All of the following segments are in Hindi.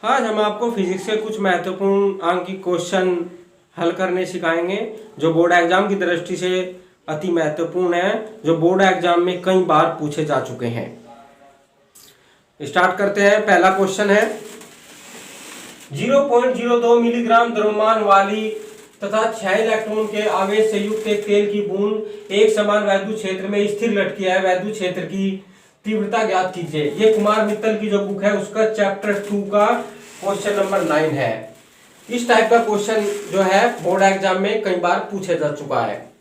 आज हम आपको फिजिक्स के कुछ महत्वपूर्ण अंक की क्वेश्चन हल करने सिखाएंगे जो बोर्ड एग्जाम की दृष्टि से अति महत्वपूर्ण है, जो बोर्ड एग्जाम में कई बार पूछे जा चुके हैं। स्टार्ट करते हैं। पहला क्वेश्चन है 0.02 मिलीग्राम द्रव्यमान वाली तथा 6 इलेक्ट्रॉन के आवेश से युक्त एक तेल की बूंद एक समान वैद्युत क्षेत्र में स्थिर लटकी है, वैद्युत क्षेत्र की तीव्रता ज्ञात कीजिए। ये कुमार मित्तल की जो बुक है उसका चैप्टर 2 का क्वेश्चन नंबर 9 है। इस टाइप का क्वेश्चन जो है बोर्ड एग्जाम में कई बार पूछा जा चुका है।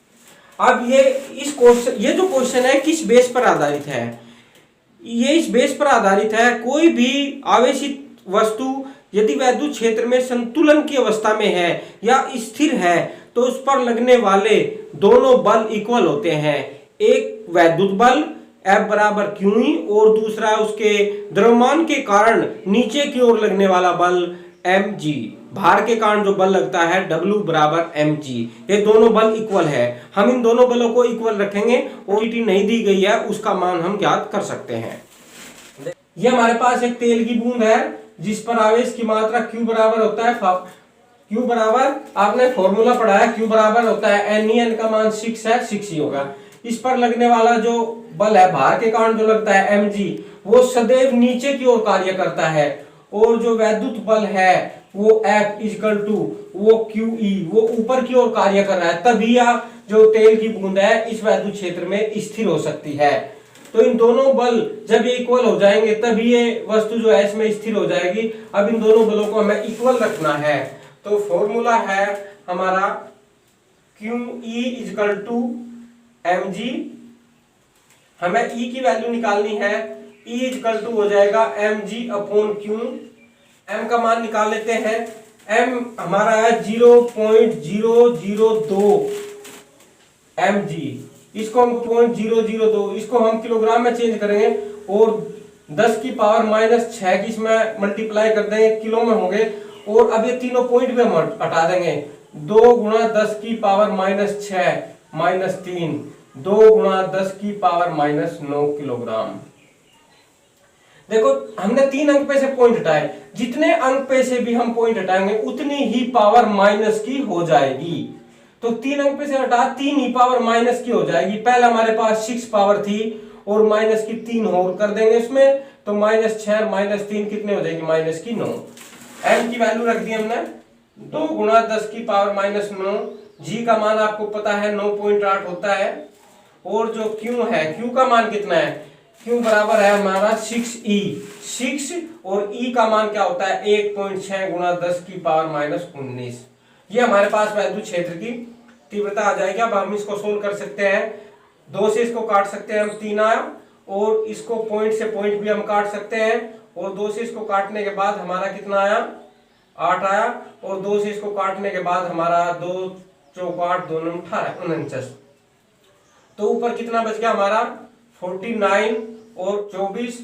अब ये जो क्वेश्चन है किस बेस पर आधारित है? ये इस बेस पर आधारित है कोई भी आवेशित वस्तु यदि वैद्युत क्षेत्र में संतुलन की अवस्था में है या स्थिर है तो उस पर लगने वाले दोनों बल इक्वल होते हैं। एक वैद्युत बल F बराबर QE और दूसरा उसके द्रव्यमान के कारण नीचे की ओर लगने वाला बल mg, भार के कारण जो बल लगता है W बराबर mg। ये दोनों बल इक्वल है। हम इन दोनों बलों को इक्वल रखेंगे और नहीं दी गई है उसका मान हम ज्ञात कर सकते हैं। ये हमारे पास एक तेल की बूंद है जिस पर आवेश की मात्रा Q बराबर होता है Q बराबर, आपने फॉर्मूला पढ़ा है, Q बराबर होता है Ne, N का मान 6 है, 6 ही होगा। इस पर लगने वाला जो बल है भार के कारण जो लगता है mg, वो सदैव नीचे की ओर कार्य करता है और जो वैद्युत बल है वो F इक्वल टू वो QE, वो ऊपर की ओर कार्य कर रहा है। तभी यह जो तेल की बूंद है इस वैद्युत क्षेत्र में स्थिर हो सकती है। तो इन दोनों बल जब ये इक्वल हो जाएंगे तभी ये वस्तु जो है इसमें स्थिर हो जाएगी। अब इन दोनों बलों को हमें इक्वल रखना है तो फॉर्मूला है हमारा QE इक्वल टू mg। हमें E की वैल्यू निकालनी है। E इक्वल टू हो जाएगा mg अपॉन Q। m का मान निकाल लेते हैं। m हमारा है 0.002 mg, इसको हम 0.002 इसको हम किलोग्राम में चेंज करेंगे और 10 की पावर -6 की इसमें मल्टीप्लाई कर देंगे, किलो में होंगे। और अब ये तीनों पॉइंट पे हम हटा देंगे। 2 गुणा 10 की पावर -6 -3, 2 गुणा 10 की पावर -9 किलोग्राम। देखो हमने 3 अंक पे से पॉइंट हटाए, जितने अंक पे से भी हम पॉइंट हटाएंगे उतनी ही पावर माइनस की हो जाएगी। तो 3 अंक पे से हटा 3 ही पावर माइनस की हो जाएगी। पहले हमारे पास 6 पावर थी और माइनस की 3 और कर देंगे इसमें, तो -6 -3 कितने हो जाएगी? -9। m की वैल्यू रख दी हमने 2 गुणा 10 की पावर -9। g का मान आपको पता है 9.8 होता है। और जो q है, q का मान कितना है? q बराबर है हमारा 6e, 6 और e का मान क्या होता है? 1.6 गुणा 10 की पावर -19। ये हमारे पास वैद्युत क्षेत्र की तीव्रता आ जाएगी। अब हम इसको सोल्व कर सकते हैं। 2 से इसको काट सकते हैं हम, 3 आया, और इसको पॉइंट से पॉइंट भी हम काट सकते हैं और 2 से इसको काटने के बाद हमारा कितना आया? 8 आया। और 2 से इसको काटने के बाद हमारा 2 चौक 8, 2 9 18, 49। तो ऊपर कितना बच गया हमारा? 49 और 24।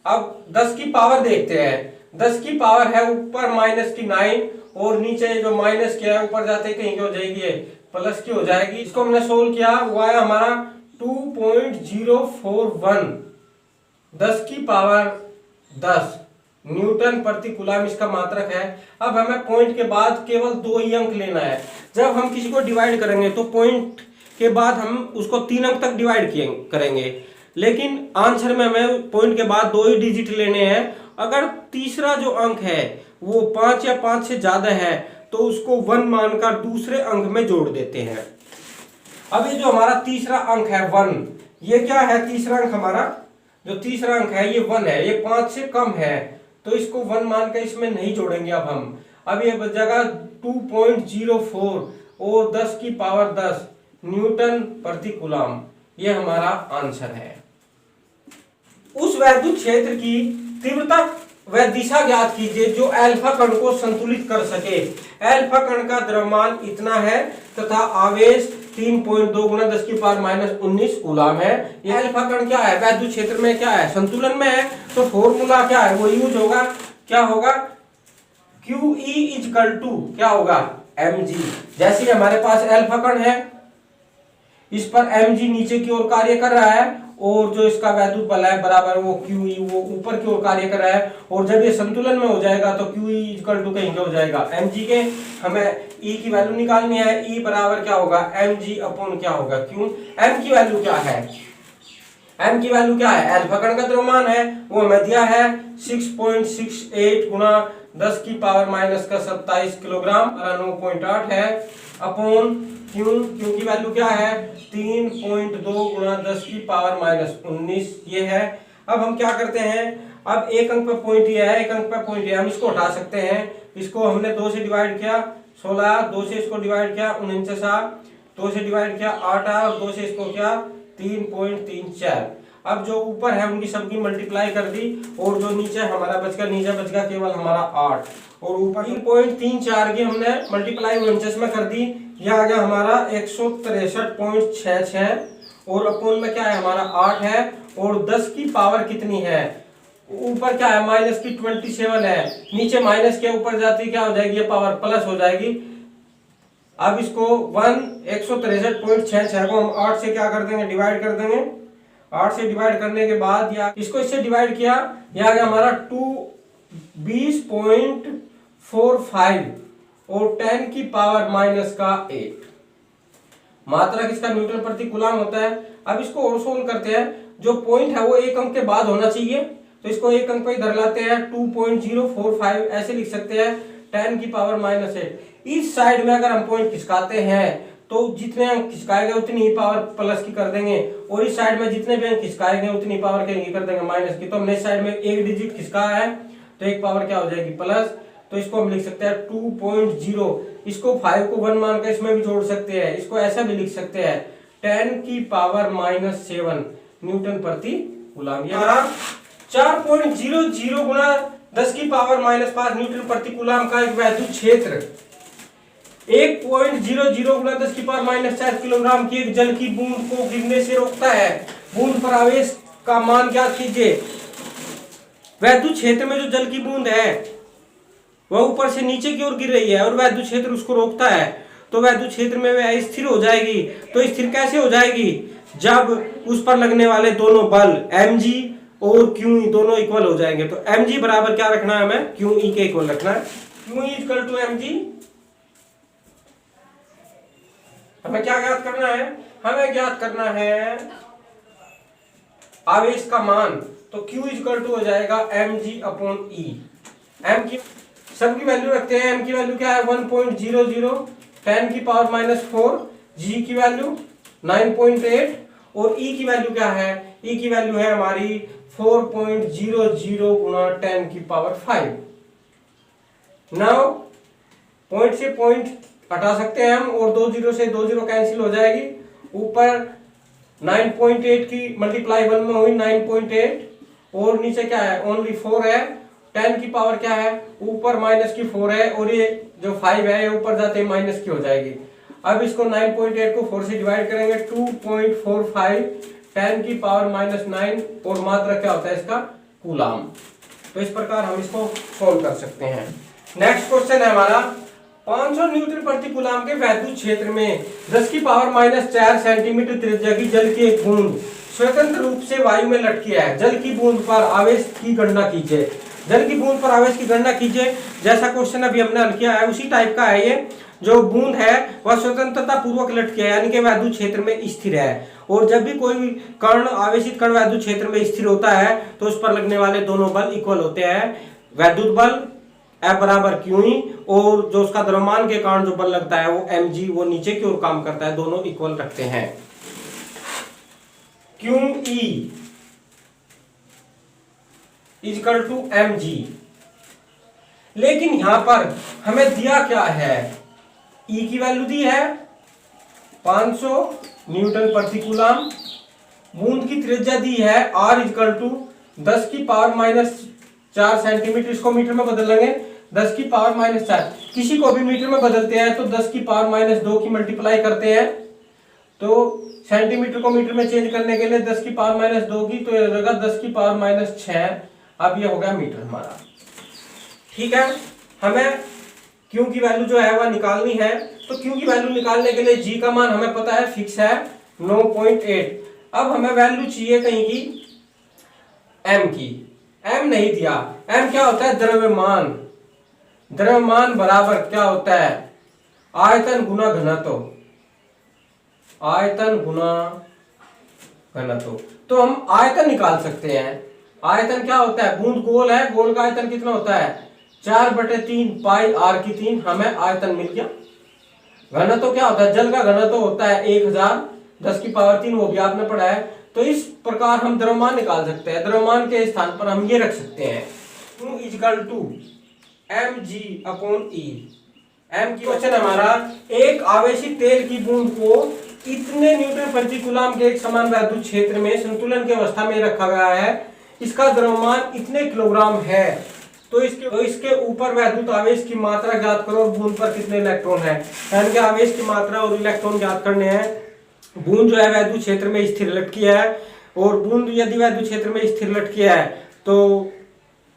अब 10 की पावर देखते हैं। 10 की पावर है ऊपर -9 और नीचे जो माइनस किया है ऊपर जाते कहीं की हो जाएगी, प्लस की हो जाएगी। इसको हमने सोल्व किया, वो आया हमारा 2.041 10 की पावर 10 न्यूटन प्रति कूलम इसका मात्रक है। अब हमें पॉइंट के बाद केवल 2 ही अंक लेना है। जब हम किसी को डिवाइड करेंगे तो पॉइंट के बाद हम उसको 3 अंक तक डिवाइड करेंगे, लेकिन आंसर में हमें पॉइंट के बाद 2 ही डिजिट लेने हैं। अगर तीसरा जो अंक है वो 5 या 5 से ज्यादा है तो उसको 1 मानकर दूसरे अंक में जोड़ देते हैं। अब ये जो हमारा तीसरा अंक है 1, ये क्या है? तीसरा अंक हमारा जो तीसरा अंक है ये 1 है, ये 5 से कम है तो इसको 1 मानकर इसमें नहीं जोड़ेंगे। अब ये जगह 2.04 और 10 की पावर 10 न्यूटन प्रति कूलम, ये हमारा आंसर है। उस वैद्युत क्षेत्र की तीव्रता व दिशा ज्ञात कीजिए जो अल्फा कण को संतुलित कर सके। अल्फा कण का द्रव्यमान इतना है तथा आवेश 3.2 गुणा 10 की पावर -19 कूलम है। ये अल्फा कण क्या है? वैद्युत क्षेत्र में क्या है? संतुलन में है। तो फॉर्मूला क्या है? वो यूज होगा, क्या होगा? QE इक्वल टू क्या होगा? mg। जैसे हमारे पास अल्फा कण है, इस पर mg नीचे की ओर कार्य कर रहा है और जो इसका वैद्युत बल है बराबर वो क्यू ई, वो ऊपर की ओर कार्य कर रहा है। और जब ये संतुलन में हो जाएगा तो क्यू ई इक्वल टू कहीं हो जाएगा एम जी के। हमें ई की वैल्यू निकालनी है। ई बराबर क्या होगा एम जी अपॉन क्या होगा क्यू। एम की वैल्यू क्या है, एम की वैल्यू क्या है, अल्फा कण का द्रव्यमान है वो हमें दिया है 6.68 गुना 10 की पावर माइनस का 27 किलोग्राम, 9.8 है, अपॉन क्यू, क्यू की वैल्यू क्या है 3.2 गुना 10 की पावर माइनस 19 ये है। अब हम क्या करते हैं, अब एक अंक पे पॉइंट ये है, एक अंक पे पॉइंट ये, हम इसको हटा सकते हैं। इसको हमने 2 से डिवाइड किया 16, 2 से इसको डिवाइड किया 49, 2 से डिवाइड किया 8 और 2 से इसको किया 3.34। अब जो ऊपर है उनकी सबकी मल्टीप्लाई कर दी और जो नीचे हमारा बच गया, नीचे बच गया केवल हमारा 8 और ऊपर 3.34 की हमने मल्टीप्लाई 49 में कर दी, यह आ गया हमारा 163.66 और अपोन में क्या है हमारा 8 है और 10 की पावर कितनी है, ऊपर क्या है माइनस की 27 है, नीचे माइनस के ऊपर जाती क्या हो जाएगी ये पावर प्लस हो जाएगी। अब इसको 163.66 को हम 8 से क्या कर देंगे डिवाइड कर देंगे। 8 से डिवाइड करने के बाद या इसको इससे डिवाइड किया, यह आ गया हमारा 20.45 और 10 की पावर माइनस का 8 मात्रा किसका न्यूटन प्रति कूलम होता है। अब इसको और सोल्व करते हैं, जो पॉइंट है वो एक अंक के बाद होना चाहिए तो इसको एक अंक पे इधर लाते हैं 2.045 ऐसे लिख सकते हैं 10 की पावर माइनस 8। इस साइड में अगर हम पॉइंट खिसकाते हैं तो जितने अंक खिसकाए गए उतनी ही पावर प्लस की कर देंगे और इस साइड में जितने भी अंक खिसकाए गए उतनी पावर क्या कर देंगे माइनस की। तो हमने इस साइड में एक डिजिट खिसकाया है तो एक पावर क्या हो जाएगी प्लस, तो इसको हम लिख सकते हैं 2.0। इसको 5 को 1 मानकर इसमें भी जोड़ सकते हैं, इसको ऐसा भी लिख सकते हैं 10 की पावर माइनस 7 न्यूटन प्रति कूलम। ये हमारा 4.00 गुना 10 की पावर माइनस 5 न्यूटन प्रति कूलम का एक वैद्युत क्षेत्र 1.00 गुना 10 की पावर माइनस 4 किलोग्राम की एक जल की बूंद को गिरने से रोकता है। बूंद पर आवेश का मान ज्ञात कीजिए। वैद्युत क्षेत्र में जो जल की बूंद है वह ऊपर से नीचे की ओर गिर रही है और वैद्युत क्षेत्र उसको रोकता है, तो वैद्युत क्षेत्र में वह स्थिर हो जाएगी। तो स्थिर कैसे हो जाएगी, जब उस पर लगने वाले दोनों बल mg और QE दोनों इक्वल हो जाएंगे। तो mg बराबर क्या रखना है हमें QE के इक्वल रखना है। QE equal to mg। हमें क्या ज्ञात करना है, हमें ज्ञात करना है आवेश का मान, तो Q इक्वल टू हो जाएगा mg अपॉन E। m की सबकी वैल्यू रखते हैं। m की वैल्यू क्या है 1.00, 10 की पावर माइनस 4, g की वैल्यू 9.8 और E की वैल्यू क्या है, E की वैल्यू है हमारी 4.00 गुना 10 की पावर 5। नाउ पॉइंट से पॉइंट हटा सकते हैं हम और 2 0 से 2 0 कैंसिल हो जाएगी। ऊपर 9.8 की मल्टीप्लाई 1 में हुई 9.8 और नीचे क्या है ओनली 4 है। 10 की पावर क्या है ऊपर माइनस की 4 है और ये जो 5 है ये ऊपर जाते माइनस की हो जाएगी। अब इसको 9.8 को 4 से डिवाइड करेंगे 2.45 10 की पावर माइनस 9 और मात्रा क्या होता है इसका कूलम। तो इस प्रकार हम इसको सोल्व कर सकते हैं। नेक्स्ट क्वेश्चन है हमारा 500 न्यूटन प्रति कूलम के वैद्युत क्षेत्र में 10 की पावर माइनस 4 सेंटीमीटर त्रिज्या की जल की एक बूंद स्वतंत्र रूप से वायु में लटकी है। जल की बूंद पर आवेश की गणना कीजिए। जल की बूंद पर आवेश की गणना कीजिए, जैसा क्वेश्चन अभी हमने हल किया है उसी टाइप का है ये। जो बूंद है वह स्वतंत्रता पूर्वक लटकी है यानी कि वैद्युत क्षेत्र में स्थिर है और जब भी कोई कण आवेशित कण वैद्युत क्षेत्र में स्थिर होता है तो उस पर लगने वाले दोनों बल इक्वल होते हैं। वैद्युत बल F बराबर QE और जो उसका द्रव्यमान के कारण जो बल लगता है वो mg, वो नीचे की ओर काम करता है, दोनों इक्वल रखते हैं। QE इक्वल टू mg, लेकिन यहां पर हमें दिया क्या है, E की वैल्यू दी है 500 न्यूटन प्रति कूलम, बूंद की त्रिज्या दी है R इक्वल टू 10 की पावर माइनस 4 सेंटीमीटर, इसको मीटर में बदल लेंगे 10 की पावर माइनस 4। किसी को भी मीटर में बदलते हैं तो 10 की पावर माइनस 2 की मल्टीप्लाई करते हैं, तो सेंटीमीटर को मीटर में चेंज करने के लिए 10 की पावर माइनस 2 की, तो ये हो जाएगा 10 की पावर माइनस 6। अब ये हो गया मीटर हमारा। ठीक है, हमें Q की वैल्यू जो है वह निकालनी है, तो Q की वैल्यू निकालने के लिए G का मान हमें पता है फिक्स है 9.8। अब हमें वैल्यू चाहिए कहीं की m की, m नहीं दिया। m क्या होता है? द्रव्यमान। द्रव्यमान बराबर क्या होता है? आयतन गुना घनत्व, आयतन गुना घनत्व। तो हम आयतन निकाल सकते हैं। आयतन क्या होता है? बूंद गोल है, गोल का आयतन कितना होता है? 4/3 पाई r की 3, हमें आयतन मिल गया। घनत्व क्या होता है? जल का घनत्व होता है 1010 की पावर 3, वो भी आपने पढ़ा है। तो इस प्रकार हम द्रव्यमान निकाल सकते हैं। द्रव्यमान के स्थान पर हम ये रख सकते हैं, Q equal to mg/e। m की क्वेश्चन हमारा, एक आवेशित तेल की बूंद को इतने न्यूटन प्रति कूलम के एक समान वैद्युत क्षेत्र में संतुलन की अवस्था में रखा गया है, इसका द्रव्यमान इतने किलोग्राम है। तो इसके ऊपर वैद्युत आवेश की मात्रा ज्ञात करो और बूंद पर कितने इलेक्ट्रॉन है। यानी कि आवेश की मात्रा और इलेक्ट्रॉन ज्ञात करने हैं। बूंद जो है वैद्युत क्षेत्र में स्थिर लटकी है, और बूंद यदि वैद्युत क्षेत्र में स्थिर लटकी है तो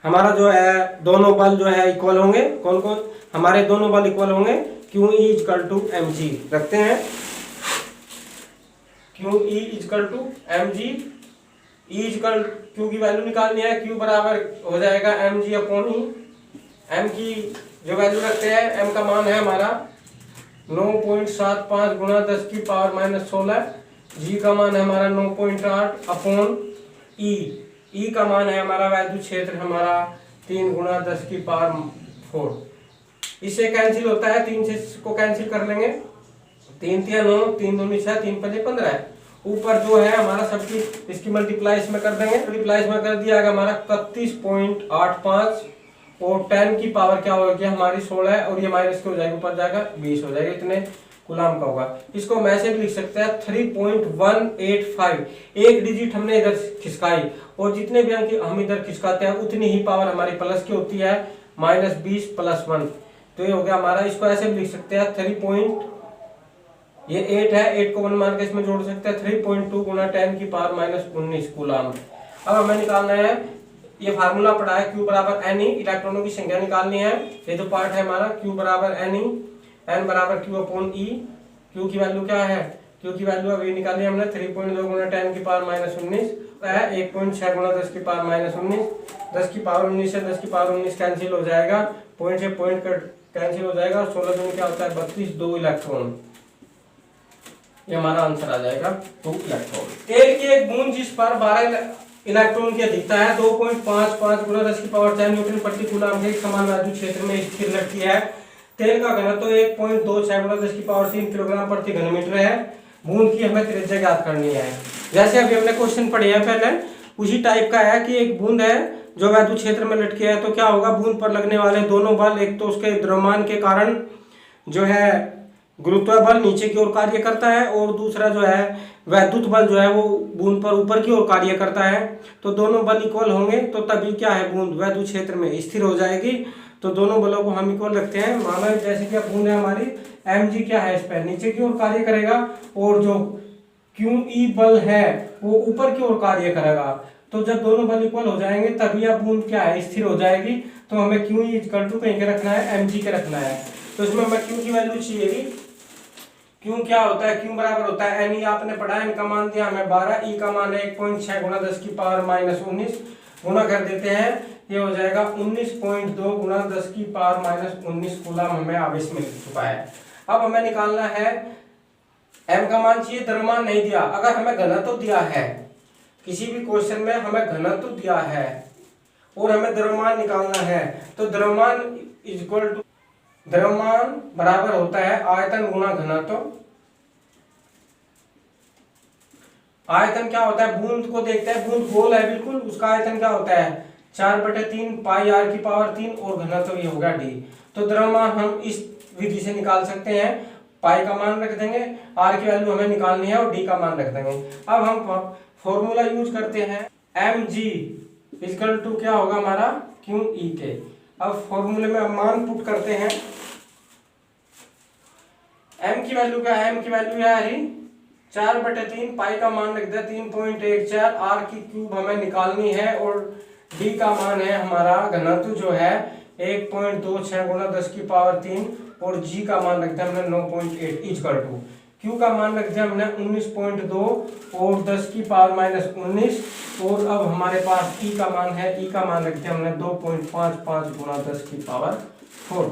हमारा जो है दोनों बल जो है इक्वल होंगे। कौन कौन? हमारे दोनों बल इक्वल होंगे। Q इक्वल टू mg रखते हैं। Q equal to mg, Q की वैल्यू निकालनी है। Q बराबर हो जाएगा mg/e। m की जो वैल्यू रखते हैं, m का मान है हमारा 9.75 गुणा 10⁻⁻16। g का मान है हमारा 9.8/e। e का मान है हमारा वैद्युत क्षेत्र हमारा 3 गुणा 10⁴। इससे कैंसिल होता है, 3 से को कैंसिल कर लेंगे। 3 3 9, 3 2 6, 3 5 15 है। ऊपर जो है हमारा सबकी इसकी मल्टीप्लाई इसमें कर देंगे। मल्टीप्लाई इसमें कर दिया हमारा 31.85, और 10 की पावर क्या होगी हमारी 16 है, और ये माइनस के हो जाएगा, ऊपर जाएगा 20 हो जाएगा, इतने कूलम का होगा। इसको हम ऐसे भी लिख सकते हैं 3.185। एक डिजिट हमने इधर खिसकाई, और जितने भी अंक हम इधर खिसकाते हैं उतनी ही पावर हमारी प्लस की होती है, -20 + 1। तो ये हो गया हमारा। इसको ऐसे भी लिख सकते हैं 8 है, 8 को 1 मान के इसमें जोड़ सकते हैं, 3.2 गुणा 10⁻⁻19 कूलम। अब हमें निकालना है, ये फार्मूला पढ़ा है, Q बराबर Ne, इलेक्ट्रॉनों की संख्या निकालनी है। ये जो पार्ट है हमारा, Q बराबर Ne, N बराबर Q/E। Q की वैल्यू क्या है? Q की वैल्यू अभी निकाली हमने, 3.2 गुणा 10⁻⁻19 है, 1.6 गुणा 10⁻⁻19। 10⁻19 से 10⁻19 कैंसिल हो जाएगा, पॉइंट से पॉइंट कैंसिल हो जाएगा। 16 दूनी क्या होता है? 32, 2 इलेक्ट्रॉन। ये हमारा आंसर आ जाएगा 2 इलेक्ट्रॉन। तेल की एक बूंद जिस पर 12 इलेक्ट्रॉन की अधिकता है 2.55 गुणा 10⁻⁴ न्यूटन प्रति कूलम के एक समान वैद्युत क्षेत्र में स्थिर लटकी है। तेल का घनत्व 1.26 गुणा 10⁻³ किलोग्राम प्रति घनमीटर है। बूंद की हमें त्रिज्या ज्ञात करनी है। जैसे अभी हमने क्वेश्चन पढ़े हैं पहले, उसी टाइप का है कि एक बूंद है जो वैद्युत क्षेत्र में लटकी है, तो क्या होगा? बूंद पर लगने वाले दोनों बल, एक तो उसके द्रव्यमान के कारण जो है गुरुत्व बल नीचे की ओर कार्य करता है, और दूसरा जो है वैद्युत बल जो है वो बूंद पर ऊपर की ओर कार्य करता है। तो दोनों बल इक्वल होंगे, तो तभी क्या है, बूंद वैद्युत क्षेत्र में स्थिर हो जाएगी। तो दोनों बलों को हम इक्वल रखते हैं। माना जैसे कि बूंद है हमारी, mg क्या है, इस पर नीचे की ओर कार्य करेगा, और जो QE बल है वो ऊपर की ओर कार्य करेगा। तो जब दोनों बल इक्वल हो जाएंगे तभी यह बूंद क्या है, स्थिर हो जाएगी। तो हमें QE इक्वल टू कहीं के रखना है, mg के रखना है। तो इसमें हमें Q की वैल्यू चाहिए। Q क्या होता है? Q बराबर होता है Ne, आपने पढ़ा है, इनका मान दिया हमें 12, E का मान है 1.6 गुणा 10⁻⁻19 गुणा कर देते हैं, ये हो जाएगा 19.2 गुणा 10⁻⁻19 कूलम हमें आवेश मिल चुका है। अब हमें निकालना है m का मान चाहिए, द्रव्यमान नहीं दिया। अगर हमें घनत्व दिया है, किसी भी क्वेश्चन में हमें घनत्व दिया है और हमें द्रव्यमान निकालना है, तो द्रव्यमान इक्वल टू, द्रव्यमान बराबर होता है आयतन गुणा घनत्व। आयतन क्या होता है? बूंद को देखते हैं, बूंद गोल है बिल्कुल, उसका आयतन क्या होता है? 4/3 पाई r⁻³ और घनत्व ये होगा d। तो द्रव्यमान हम इस विधि से निकाल सकते हैं। पाई का मान रख देंगे, r की वैल्यू हमें निकालनी है, और d का मान रख देंगे। अब हम फॉर्मूला यूज करते हैं, mg इक्वल टू क्या होगा हमारा? QE के। अब फॉर्मूले में मान पुट करते हैं। m की वैल्यू क्या है? m की वैल्यू है हरी 4/3, पाई का मान रख दिया 3.14, r की क्यूब हमें निकालनी है, और d का मान है हमारा घनत्व जो है 1.26 गुणा 10⁻³ और g का मान रख दिया हमने 9.8 इक्वल टू Q का मान रख दिया हमने 19.2 और 10 की पावर माइनस 19। और अब हमारे पास E का मान है, E का मान रख दिया हमने 2.55 गुणा 10 की पावर 4।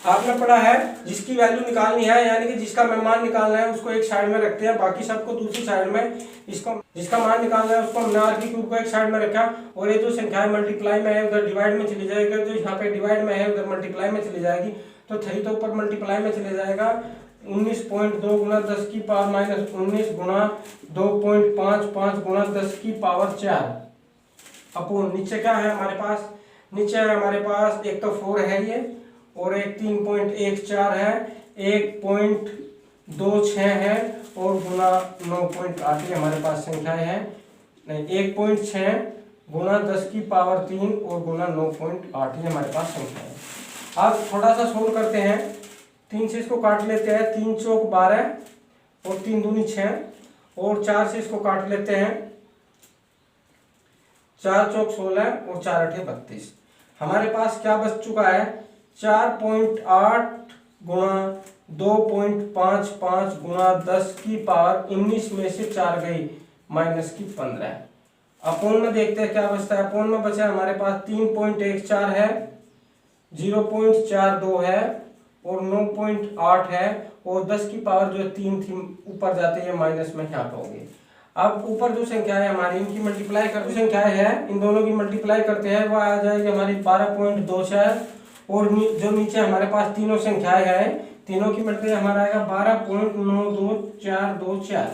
आपने पढ़ा है जिसकी वैल्यू निकालनी है, यानी कि जिसका मान निकालना है उसको एक साइड में रखते हैं, बाकी सबको दूसरी साइड में। इसको जिसका मान निकालना है उसको हमने r की क्यूब को एक साइड में रखा, और ये जो संख्या मल्टीप्लाई में है उधर डिवाइड में चली जाएगी, जो यहाँ पे डिवाइड में है उधर मल्टीप्लाई में चली जाएगी। तो 3 तो ऊपर मल्टीप्लाई में चले जाएगा। 19.2 गुणा 10 की पावर माइनस 19 गुणा 2.55 गुणा 10 की पावर 4 अपूर्ण नीचे क्या है हमारे पास, नीचे है हमारे पास एक तो 4 है ये, और एक 3.14 है, 1.26 है, और गुना 9.8 ये हमारे पास संख्याएं हैं। नहीं, 1.6 गुना 10 की पावर 3 और गुना 9.8 ये हमारे पास संख्या है। अब थोड़ा सा सोल्व करते हैं। 3 से इसको काट लेते हैं, 3 चौक 12 और 3 दूनी 6, और 4 से इसको काट लेते हैं, 4 चौक 16 और 4 अठे 32। हमारे पास क्या बच चुका है, 4.8 गुणा 2.55 गुणा 10 की पावर 19 में से 4 गई माइनस की 15। अपूर्ण में देखते हैं क्या बचता है। अपूर्ण में बचा हमारे पास 3.14 है, 0.42 है और 9.8 है, और 10 की पावर जो 3 थी ऊपर जाते हैं माइनस में यहाँ पे होगी। अब ऊपर जो संख्या है हमारी, इनकी मल्टीप्लाई करते संख्या है, इन दोनों की मल्टीप्लाई करते हैं, वह आ जाएगी हमारी 12.24, और जो नीचे हमारे पास तीनों संख्याएं हैं, तीनों की मल्टीप्लाई हमारा आएगा 12.92424।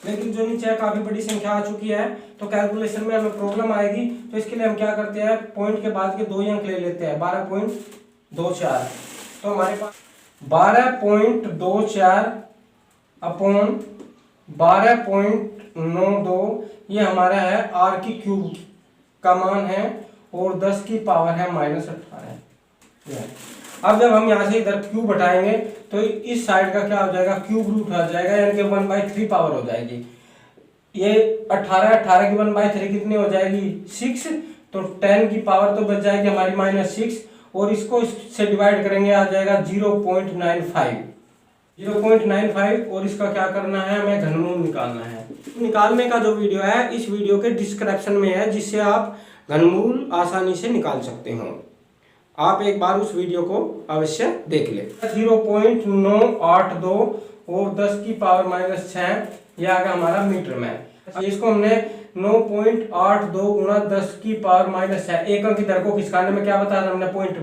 लेकिन जो नीचे है काफी बड़ी संख्या आ चुकी है, तो कैलकुलेशन में हमें प्रॉब्लम आएगी। तो इसके लिए हम क्या करते हैं, पॉइंट के बाद के 2 अंक ले लेते हैं, 12.24। तो हमारे पास 12.24 अपॉन 12.92 ये हमारा है r की क्यूब का मान है, और 10 की पावर है माइनस 18। अब जब हम यहाँ से इधर क्यूब हटाएंगे तो इस साइड का क्या हो जाएगा, क्यूब रूट हो जाएगा, यानी कि 1/3 पावर हो जाएगी। ये 18 की 1/3 कितनी हो जाएगी, 6। तो 10 की पावर तो बच जाएगी हमारी -6, और इसको इससे डिवाइड करेंगे आ जाएगा 0.95। और इसका क्या करना है, हमें घनमूल निकालना है। निकालने का जो वीडियो है इस वीडियो के डिस्क्रिप्शन में है, जिससे आप घनमूल आसानी से निकाल सकते हो। आप एक बार उस वीडियो को अवश्य देख ले। 0.982 और 10 की पावर -6 यह आ गया हमारा मीटर में। इसको हमने 9.82 गुणा 10 की पावर -6, एक अंक इधर को खिसकाने में क्या बताया हमने, पॉइंट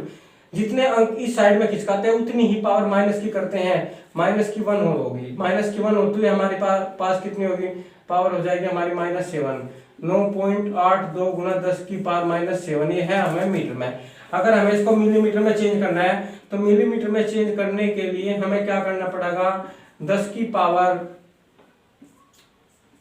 जितने अंक इस साइड में खिसकाते हैं उतनी ही पावर माइनस की करते हैं, -1 होगी। -1 होती है हमारे पास कितनी होगी, पावर हो जाएगी हमारी -7। 9.82 गुणा 10 की पावर -7 ये है हमें मीटर में। अगर हमें इसको मिलीमीटर में चेंज करना है, तो मिलीमीटर में चेंज करने के लिए हमें क्या करना पड़ेगा, 10 की पावर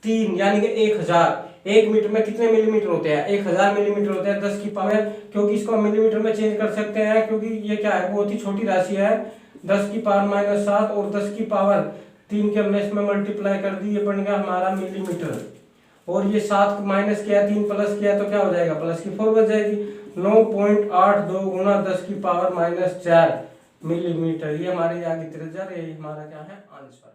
3 यानी कि 1000। 1 मीटर में कितने मिलीमीटर होते हैं, 1000 मिलीमीटर होते हैं 10 की पावर, क्योंकि इसको मिलीमीटर में चेंज कर सकते हैं, क्योंकि ये क्या है, बहुत ही छोटी राशि है। 10 की पावर -7 और 10 की पावर 3 के हमने इसमें मल्टीप्लाई कर दी, ये बन गया हमारा मिलीमीटर। और ये 7 माइनस किया, 3 प्लस किया, तो क्या हो जाएगा, प्लस की 4 बच जाएगी। 9.82 गुणा 10 की पावर -4 मिलीमीटर ये हमारे यहाँ की त्रिज्या, ये हमारा क्या है, आंसर है।